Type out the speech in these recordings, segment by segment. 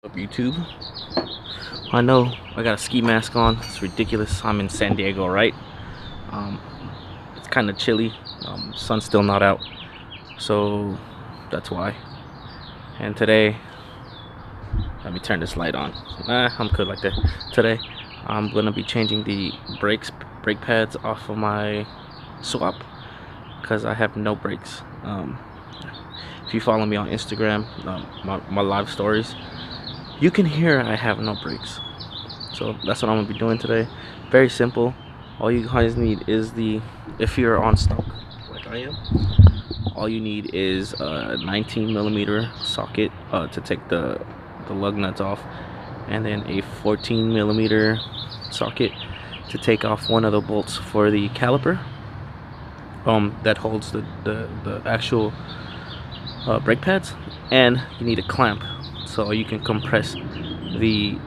Up YouTube. I know I got a ski mask on. It's ridiculous. I'm in San Diego, right? It's kind of chilly. Sun's still not out, so that's why. And today, let me turn this light on. I'm good like that. Today, I'm gonna be changing the brake pads off of my swap because I have no brakes. If you follow me on Instagram, my live stories, you can hear I have no brakes. So that's what I'm gonna be doing today. Very simple. All you guys need is if you're on stock like I am, all you need is a 19mm socket to take the lug nuts off, and then a 14mm socket to take off one of the bolts for the caliper that holds the actual brake pads. And you need a clamp so you can compress the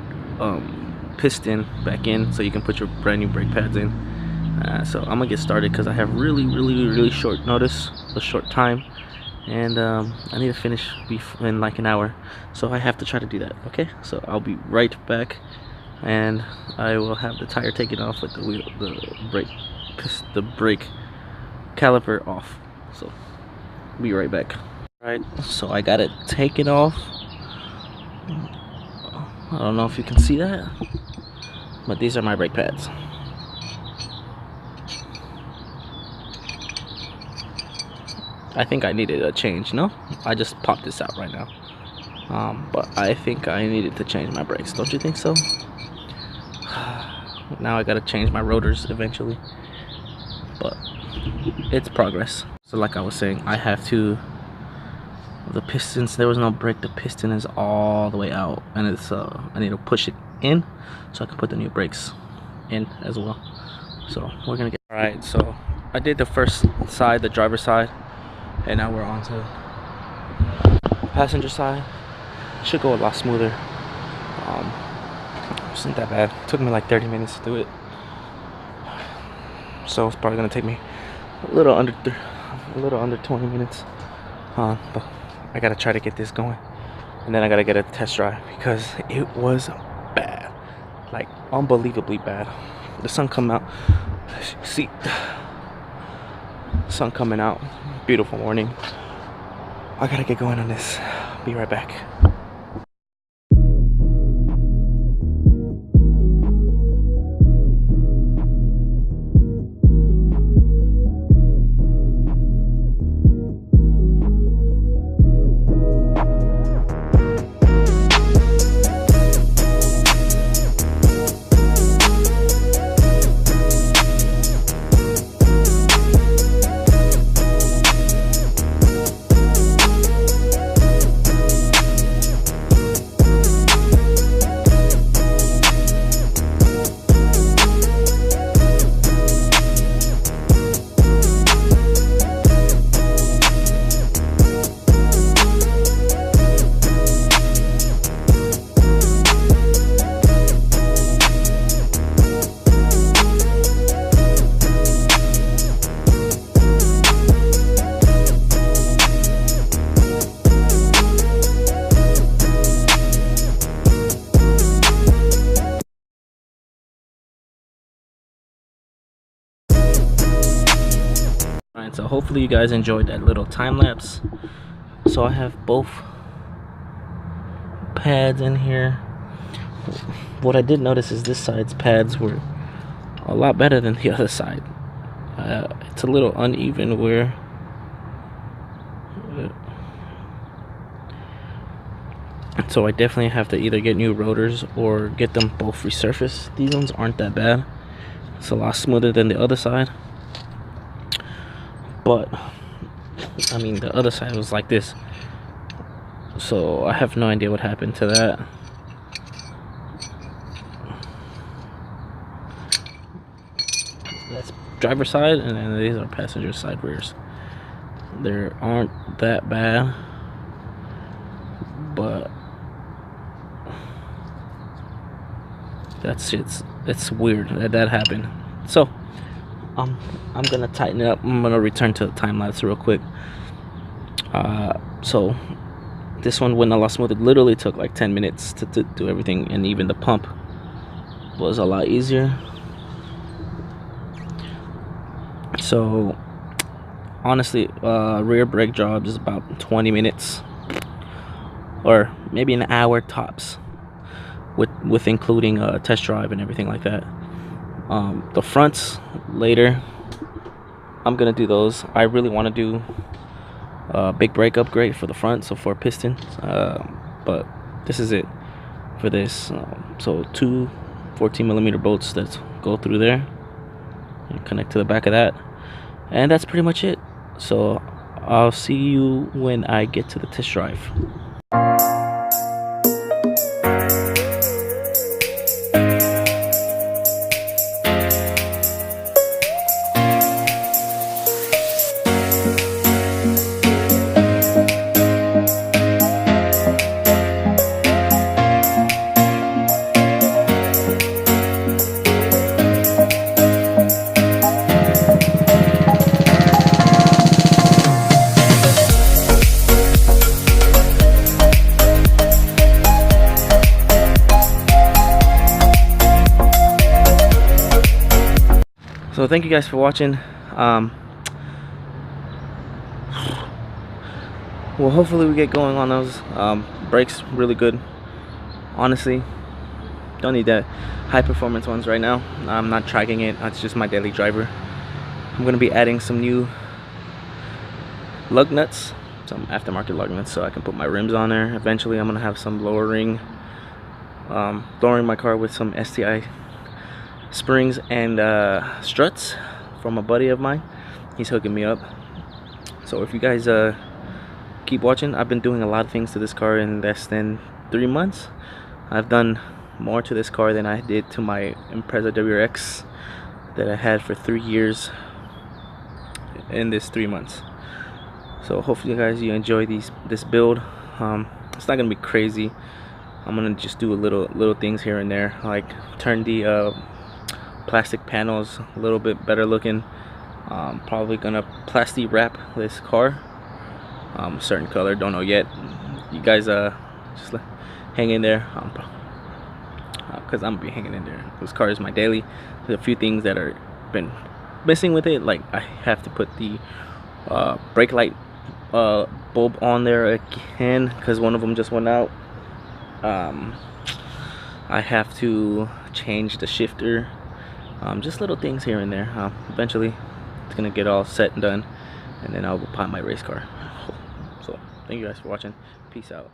piston back in so you can put your brand new brake pads in. So I'm gonna get started because I have really short notice, a short time, and I need to finish in like an hour, so I have to try to do that. Okay, so I'll be right back, and I will have the tire taken off with the brake caliper off. So be right back. Alright, so I got it taken off. I don't know if you can see that, but these are my brake pads. I think I needed a change. No, I just popped this out right now, but I think I needed to change my brakes. Don't you think so? Now I gotta change my rotors eventually, but it's progress. So like I was saying, I have to, the pistons, there was no brake, the piston is all the way out, and it's I need to push it in so I can put the new brakes in as well. So we're gonna get, all right, so I did the first side, the driver's side, and now we're on to passenger side. Should go a lot smoother. Wasn't that bad. It took me like 30 minutes to do it, so it's probably gonna take me a little under 20 minutes, but I gotta try to get this going, and then I gotta get a test drive because it was bad, like unbelievably bad. The sun come out, see, sun coming out, beautiful morning. I gotta get going on this. Be right back. Alright, so hopefully you guys enjoyed that little time lapse. So I have both pads in here. What I did notice is this side's pads were a lot better than the other side. It's a little uneven where so I definitely have to either get new rotors or get them both resurfaced. These ones aren't that bad. It's a lot smoother than the other side. But I mean, the other side was like this, so I have no idea what happened to that. That's driver side, and then these are passenger side rears. They aren't that bad, but it's weird that happened. So I'm gonna tighten it up. I'm gonna return to the time lapse real quick. So This one went a lot smoother. It literally took like 10 minutes to do everything, and even the pump was a lot easier. So honestly, rear brake job is about 20 minutes or maybe an hour tops, with including a test drive and everything like that. The fronts later, I'm gonna do those. I really want to do a big brake upgrade for the front, so 4 pistons, but this is it for this. So 2 14mm bolts that go through there and connect to the back of that, and that's pretty much it. So I'll see you when I get to the test drive. So thank you guys for watching. Well, hopefully we get going on those. Brakes really good. Honestly, don't need that high performance ones right now. I'm not tracking it. That's just my daily driver. I'm gonna be adding some new lug nuts, some aftermarket lug nuts, so I can put my rims on there. Eventually I'm gonna have some lowering my car with some STI springs and struts from a buddy of mine. He's hooking me up. So if you guys keep watching, I've been doing a lot of things to this car in less than 3 months. I've done more to this car than I did to my Impreza WRX that I had for 3 years in this 3 months. So hopefully guys you enjoy this build. It's not gonna be crazy. I'm gonna just do little things here and there, like turn the plastic panels a little bit better looking. Probably gonna plastic wrap this car, certain color, don't know yet. You guys just hang in there, because I'm gonna be hanging in there. This car is my daily. There's a few things that are been missing with it, like I have to put the brake light bulb on there again because one of them just went out. I have to change the shifter. Just little things here and there. Eventually it's gonna get all set and done, and then I'll buy my race car. So thank you guys for watching. Peace out.